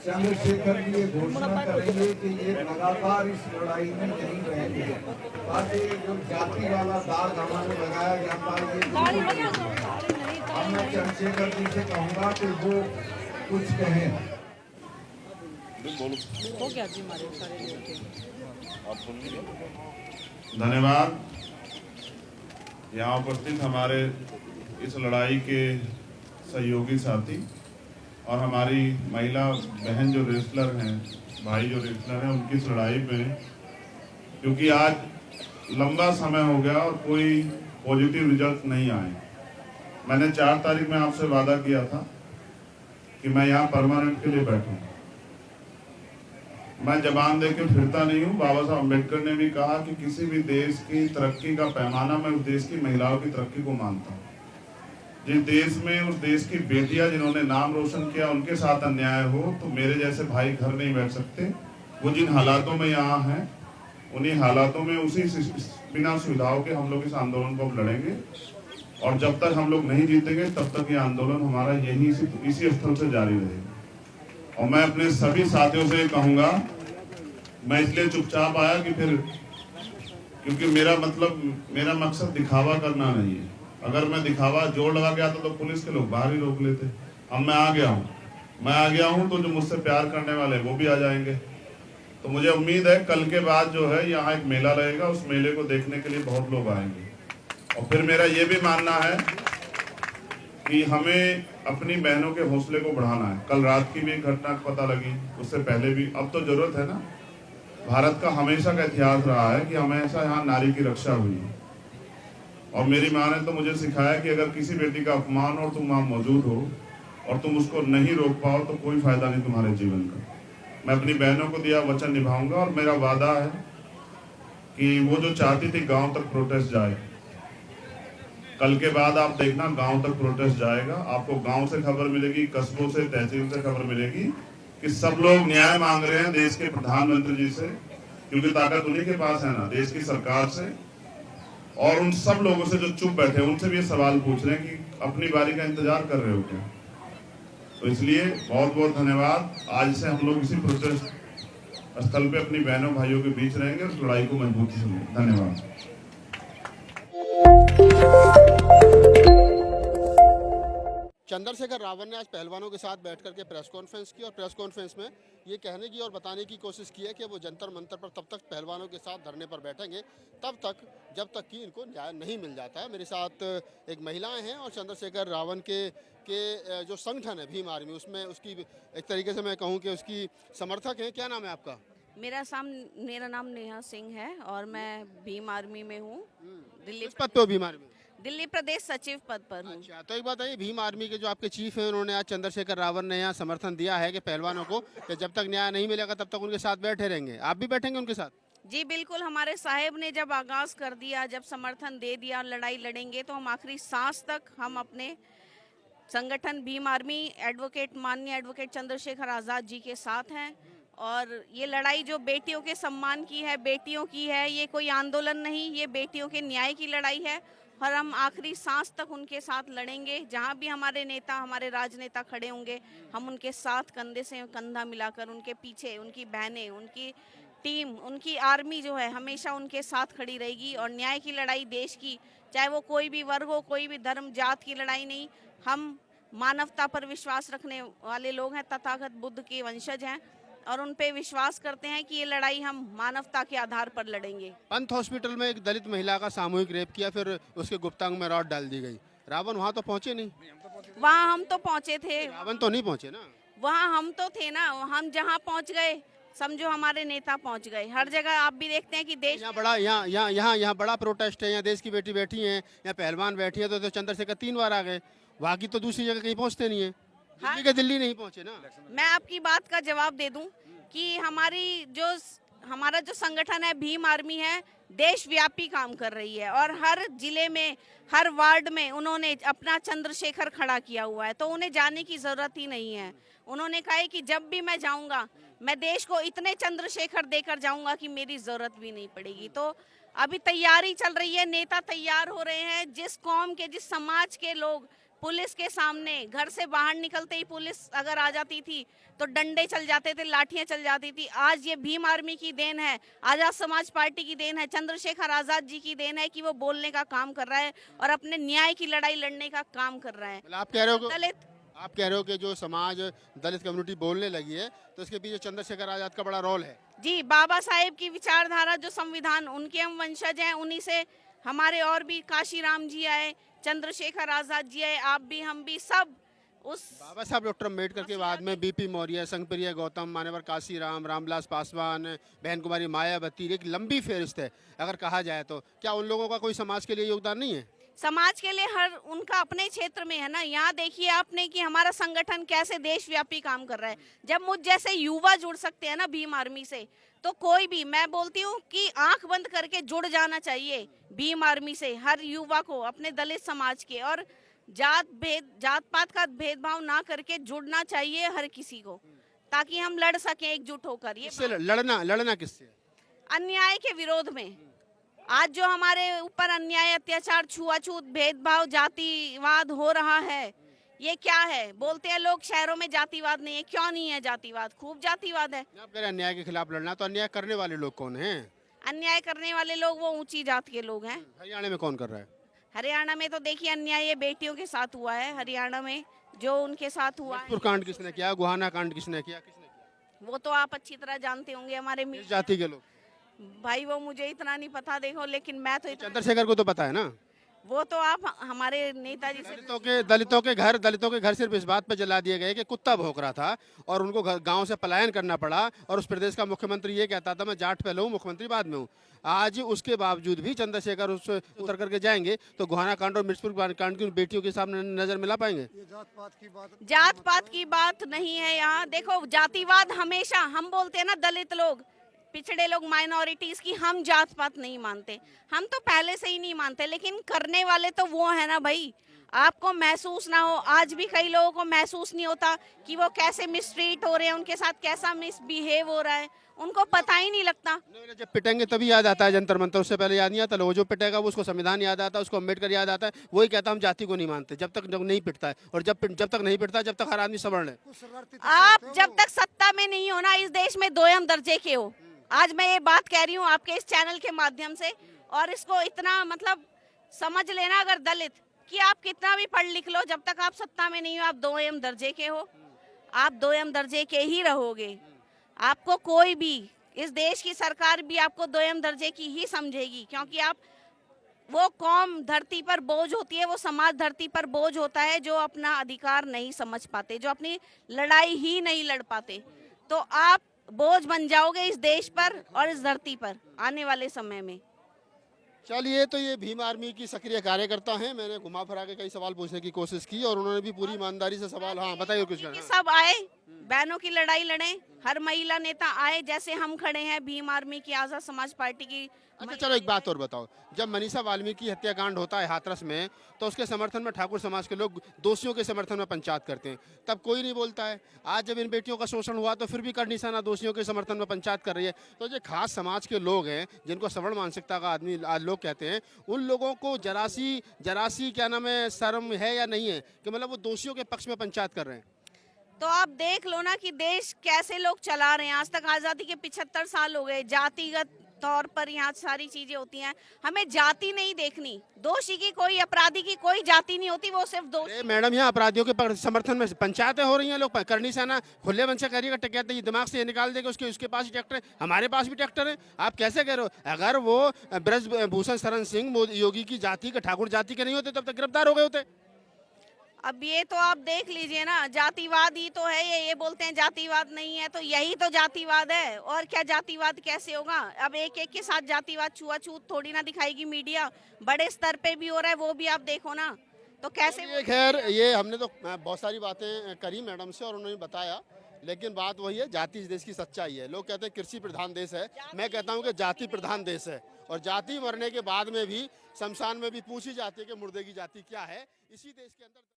चंद्रशेखर जी ये घोषणा करेंगे कि ये लगातार इस लड़ाई में नहीं रहेंगे, ताकि जो जाति वाला दाग हमारे लगाया जाता है ये। अब मैं चंद्रशेखर जी से कहूँगा कि वो कुछ कहें। धन्यवाद। यहाँ उपस्थित हमारे इस लड़ाई के सहयोगी साथी और हमारी महिला बहन जो रेसलर हैं, भाई जो रेसलर हैं, उनकी इस लड़ाई में, क्योंकि आज लंबा समय हो गया और कोई पॉजिटिव रिजल्ट नहीं आए। मैंने 4 तारीख में आपसे वादा किया था कि मैं यहाँ परमानेंट के लिए बैठूं। मैं जबान दे के फिरता नहीं हूँ। बाबा साहब अम्बेडकर ने भी कहा कि किसी भी देश की तरक्की का पैमाना मैं उस देश की महिलाओं की तरक्की को मानता हूँ। जिस देश में उस देश की बेटियां जिन्होंने नाम रोशन किया उनके साथ अन्याय हो तो मेरे जैसे भाई घर नहीं बैठ सकते। वो जिन हालातों में यहाँ हैं, उन्हीं हालातों में उसी बिना सुविधाओं के हम लोग इस आंदोलन को अब लड़ेंगे और जब तक हम लोग नहीं जीतेंगे तब तक ये आंदोलन हमारा यही इसी स्थल से जारी रहेगा। और मैं अपने सभी साथियों से कहूँगा, मैं इसलिए चुपचाप आया कि फिर, क्योंकि मेरा मकसद दिखावा करना नहीं है। अगर मैं दिखावा जोर लगा के आता तो पुलिस के लोग बाहर ही रोक लेते। अब मैं आ गया हूँ तो जो मुझसे प्यार करने वाले वो भी आ जाएंगे। तो मुझे उम्मीद है कल के बाद जो है यहाँ एक मेला रहेगा, उस मेले को देखने के लिए बहुत लोग आएंगे। और फिर मेरा ये भी मानना है कि हमें अपनी बहनों के हौसले को बढ़ाना है। कल रात की भी एक घटना पता लगी, उससे पहले भी। अब तो जरूरत है ना, भारत का हमेशा का इतिहास रहा है कि हमेशा यहाँ नारी की रक्षा हुई है। और मेरी माँ ने तो मुझे सिखाया कि अगर किसी बेटी का अपमान हो, तुम वहाँ मौजूद हो और तुम उसको नहीं रोक पाओ तो कोई फायदा नहीं तुम्हारे जीवन का। मैं अपनी बहनों को दिया वचन निभाऊंगा और मेरा वादा है कि वो जो चाहती थी गांव तक प्रोटेस्ट जाए, कल के बाद आप देखना गांव तक प्रोटेस्ट जाएगा। आपको गांव से खबर मिलेगी, कस्बों से, तहसील से खबर मिलेगी कि सब लोग न्याय मांग रहे हैं देश के प्रधानमंत्री जी से, क्योंकि ताकत उन्हीं के पास है ना, देश की सरकार से। और उन सब लोगों से जो चुप बैठे उनसे भी ये सवाल पूछ रहे हैं कि अपनी बारी का इंतजार कर रहे हो क्या। तो इसलिए बहुत बहुत धन्यवाद। आज से हम लोग इसी प्रोटेस्ट स्थल पे अपनी बहनों भाइयों के बीच रहेंगे, उस लड़ाई को मजबूती से लेंगे। धन्यवाद। चंद्रशेखर रावण ने आज पहलवानों के साथ बैठ करके प्रेस कॉन्फ्रेंस की और प्रेस कॉन्फ्रेंस में ये कहने की और बताने की कोशिश की है कि वो जंतर मंतर पर तब तक पहलवानों के साथ धरने पर बैठेंगे तब तक जब तक कि इनको न्याय नहीं मिल जाता है। मेरे साथ एक महिलाएं हैं और चंद्रशेखर रावण के जो संगठन है भीम आर्मी, उसमें उसकी एक तरीके से मैं कहूँ कि उसकी समर्थक हैं। क्या नाम है आपका? मेरा नाम नेहा सिंह है और मैं भीम आर्मी में हूँ। दिल्ली किस पद पे हो भीम आर्मी? दिल्ली प्रदेश सचिव पद पर हूँ। अच्छा, तो एक बात है, भीम आर्मी के जो आपके चीफ हैं उन्होंने आज चंद्रशेखर रावण ने यहाँ समर्थन दिया है कि पहलवानों को कि जब तक न्याय नहीं मिलेगा तब तक उनके साथ बैठे रहेंगे। आप भी बैठेंगे उनके साथ? जी बिल्कुल, हमारे साहेब ने जब आगाज कर दिया, जब समर्थन दे दिया, लड़ाई लड़ेंगे तो हम आखिरी सांस तक हम अपने संगठन भीम आर्मी माननीय एडवोकेट चंद्रशेखर आज़ाद जी के साथ हैं। और ये लड़ाई जो बेटियों के सम्मान की है, बेटियों की है, ये कोई आंदोलन नहीं, ये बेटियों के न्याय की लड़ाई है और हम आखिरी सांस तक उनके साथ लड़ेंगे। जहाँ भी हमारे नेता, हमारे राजनेता खड़े होंगे, हम उनके साथ कंधे से कंधा मिलाकर उनके पीछे, उनकी बहनें, उनकी टीम, उनकी आर्मी जो है हमेशा उनके साथ खड़ी रहेगी। और न्याय की लड़ाई देश की, चाहे वो कोई भी वर्ग हो, कोई भी धर्म जात की लड़ाई नहीं। हम मानवता पर विश्वास रखने वाले लोग हैं, तथागत बुद्ध के वंशज हैं और उन पे विश्वास करते हैं कि ये लड़ाई हम मानवता के आधार पर लड़ेंगे। पंत हॉस्पिटल में एक दलित महिला का सामूहिक रेप किया, फिर उसके गुप्तांग में रॉड डाल दी गई। रावण वहाँ तो पहुँचे नहीं? वहाँ हम तो पहुँचे थे। रावण तो नहीं पहुँचे ना? वहाँ हम तो थे ना, हम जहाँ पहुँच गए समझो हमारे नेता पहुँच गए। हर जगह आप भी देखते हैं कि देश यहाँ बड़ा प्रोटेस्ट है, यहाँ देश की बेटी बैठी है, यहाँ पहलवान बैठी है, तो चंद्रशेखर 3 बार आ गए। वहाँ की तो दूसरी जगह कहीं पहुँचते नहीं है। हाँ, दिल्ली नहीं पहुँचे ना। मैं आपकी बात का जवाब दे दूं कि हमारा जो संगठन है भीम आर्मी है, देशव्यापी काम कर रही है और हर जिले में, हर वार्ड में उन्होंने अपना चंद्रशेखर खड़ा किया हुआ है। तो उन्हें जाने की जरूरत ही नहीं है। उन्होंने कहा है कि जब भी मैं जाऊंगा मैं देश को इतने चंद्रशेखर देकर जाऊंगा कि मेरी जरूरत भी नहीं पड़ेगी। तो अभी तैयारी चल रही है, नेता तैयार हो रहे हैं। जिस कौम के, जिस समाज के लोग पुलिस के सामने घर से बाहर निकलते ही पुलिस अगर आ जाती थी तो डंडे चल जाते थे, लाठियां चल जाती थी। आज ये भीम आर्मी की देन है, आजाद समाज पार्टी की देन है, चंद्रशेखर आजाद जी की देन है कि वो बोलने का काम कर रहा है और अपने न्याय की लड़ाई लड़ने का काम कर रहा है। मतलब आप कह रहे हो दलित आप कह रहे हो कि जो समाज दलित कम्युनिटी बोलने लगी है तो इसके पीछे चंद्रशेखर आजाद का बड़ा रोल है। जी, बाबा साहेब की विचारधारा, जो संविधान, उनके हम वंशज हैं। उन्हीं से हमारे और भी काशीराम जी आए, चंद्रशेखर आजाद जी आए, आप भी, हम भी, सब उस बाबा साहब डॉक्टर अम्बेडकर के बाद में बीपी मौर्य, संगप्रिया गौतम, मान्यवर काशीराम, रामविलास पासवान, बहन कुमारी मायावती, एक लंबी फहरिस्त है अगर कहा जाए तो। क्या उन लोगों का कोई समाज के लिए योगदान नहीं है? समाज के लिए हर उनका अपने क्षेत्र में है ना। यहाँ देखिए आपने कि हमारा संगठन कैसे देशव्यापी काम कर रहा है। जब मुझ जैसे युवा जुड़ सकते हैं ना भीम आर्मी से, तो कोई भी, मैं बोलती हूँ कि आंख बंद करके जुड़ जाना चाहिए भीम आर्मी से हर युवा को, अपने दलित समाज के। और जात पात का भेदभाव ना करके जुड़ना चाहिए हर किसी को, ताकि हम लड़ सकें एकजुट होकर। ये किससे लड़ना किससे? अन्याय के विरोध में। आज जो हमारे ऊपर अन्याय, अत्याचार, छुआछूत, भेदभाव, जातिवाद हो रहा है, ये क्या है? बोलते हैं लोग शहरों में जातिवाद नहीं है। क्यों नहीं है जातिवाद? खूब जातिवाद है। आप कह रहे हैं अन्याय के खिलाफ लड़ना, तो अन्याय करने वाले लोग कौन हैं? अन्याय करने वाले लोग वो ऊंची जात के लोग हैं। हरियाणा में कौन कर रहा है? हरियाणा में तो देखिए अन्याय ये बेटियों के साथ हुआ है। हरियाणा में जो उनके साथ हुआ है, मणिपुर कांड किसने किया? गुहाना कांड किसने किया? वो तो आप अच्छी तरह जानते होंगे। हमारे किस जाति के लोग? भाई वो मुझे इतना नहीं पता, देखो, लेकिन मैं तो चंद्रशेखर को तो पता है ना। वो तो आप हमारे नेताजी से दलितों के घर सिर्फ इस बात पे जला दिए गए कि कुत्ता भौंक रहा था और उनको गांव से पलायन करना पड़ा, और उस प्रदेश का मुख्यमंत्री ये कहता था मैं जाट पहले हूँ, मुख्यमंत्री बाद में हूँ। आज उसके बावजूद भी चंद्रशेखर उस उतर करके जाएंगे तो गोहाना कांड और मृतपुर कांड की बेटियों के सामने नजर मिला पाएंगे? जात पात की बात नहीं है यहाँ। देखो, जातिवाद हमेशा, हम बोलते हैं ना दलित लोग, पिछड़े लोग, माइनॉरिटीज की, हम जात पात नहीं मानते। हम तो पहले से ही नहीं मानते, लेकिन करने वाले तो वो है ना भाई। आपको महसूस ना हो, आज भी कई लोगों को महसूस नहीं होता कि वो कैसे मिसट्रीट हो रहे हैं, उनके साथ कैसा मिसबिहेव हो रहा है, उनको पता ही नहीं लगता। जब पिटेंगे तभी याद आता है जंतर मंतर, उससे पहले याद नहीं आता। वो जो पिटेगा वो उसको संविधान याद आता है, उसको अम्बेडकर याद आता है। वही कहता हम जाति को नहीं मानते जब तक नहीं पिटता है, और जब तक नहीं पिटता जब तक हर आदमी सवर्ण है। आप जब तक सत्ता में नहीं हो ना, इस देश में दोयम दर्जे के हो। आज मैं ये बात कह रही हूँ आपके इस चैनल के माध्यम से, और इसको इतना मतलब समझ लेना, अगर दलित, कि आप कितना भी पढ़ लिख लो, जब तक आप सत्ता में नहीं हो आप दोयम दर्जे के हो। आप दोयम दर्जे के ही रहोगे। आपको कोई भी, इस देश की सरकार भी आपको दोयम दर्जे की ही समझेगी, क्योंकि आप, वो कौम धरती पर बोझ होती है, वो समाज धरती पर बोझ होता है जो अपना अधिकार नहीं समझ पाते, जो अपनी लड़ाई ही नहीं लड़ पाते। तो आप बोझ बन जाओगे इस देश पर और इस धरती पर आने वाले समय में। चलिए, तो ये भीम आर्मी की सक्रिय कार्यकर्ता हैं। मैंने घुमा फिरा के कई सवाल पूछने की कोशिश की और उन्होंने भी पूरी ईमानदारी से सवाल, हाँ बताइए कुछ। सब आए, बहनों की लड़ाई लड़े, हर महिला नेता आए, जैसे हम खड़े हैं भीम आर्मी की, आजाद समाज पार्टी की। अच्छा चलो, एक बात और बताओ, जब मनीषा वाल्मीकि हत्याकांड होता है हाथरस में, तो उसके समर्थन में ठाकुर समाज के लोग दोषियों के समर्थन में पंचायत करते हैं, तब कोई नहीं बोलता है। आज जब इन बेटियों का शोषण हुआ तो फिर भी कर निशाना दोषियों के समर्थन में पंचायत कर रही है। तो जो खास समाज के लोग हैं, जिनको सवर्ण मानसिकता का आदमी आज लोग कहते हैं, उन लोगों को जरासी क्या नाम है, शर्म है या नहीं है कि मतलब वो दोषियों के पक्ष में पंचायत कर रहे हैं? तो आप देख लो ना कि देश कैसे लोग चला रहे हैं। आज तक आजादी के 75 साल हो गए, जातिगत तौर पर यहाँ सारी चीजें होती हैं। हमें जाति नहीं देखनी, दोषी की कोई, अपराधी की कोई जाति नहीं होती, वो सिर्फ दोषी। मैडम, यहाँ अपराधियों के समर्थन में पंचायतें हो रही हैं, लोग करनी सेना खुले मन से करिएगा, कहते हैं दिमाग से ये निकाल देगा, उसके पास ही ट्रैक्टर है, हमारे पास भी ट्रैक्टर है। आप कैसे कह रहे हो? अगर वो ब्रजभूषण शरण सिंह योगी की जाति के, ठाकुर जाति के नहीं होते तब तक गिरफ्तार हो गए होते। अब ये तो आप देख लीजिए ना, जातिवाद ही तो है ये बोलते हैं जातिवाद नहीं है, तो यही तो जातिवाद है। और क्या जातिवाद कैसे होगा? अब एक एक के साथ जातिवाद, छुआछूत थोड़ी ना दिखाएगी मीडिया, बड़े स्तर पे भी हो रहा है, वो भी आप देखो ना, तो कैसे। खैर, ये हमने तो बहुत सारी बातें करी मैडम से और उन्होंने बताया, लेकिन बात वही है, जाति इस देश की सच्चाई है। लोग कहते हैं कृषि प्रधान देश है, मैं कहता हूँ कि जाति प्रधान देश है। और जाति मरने के बाद में भी, शमशान में भी पूछी जाती है कि मुर्दे की जाति क्या है। इसी देश के अंदर